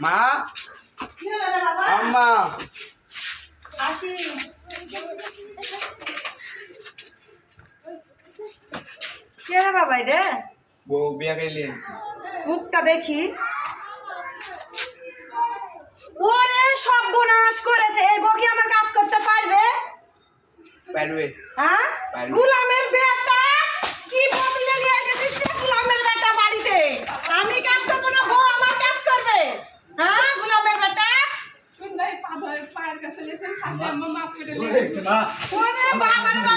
মা আম্মা আসি কে রে বাবা রে বউ বিয়া গেলি মুখটা দেখি ওরে সর্বনাশ করেছে এই বউ কি আমার কাজ করতে পারবে পারবে হ্যাঁ পারবে। গোলামের বেটা কি বদলে নিয়ে এসেছিস রে গোলামের বেটা বাড়িতে আমি কাজ করবো না বউ আমার কাজ করবে হ্যাঁ গোলামের বেটা ওরে বাবা রে বাবা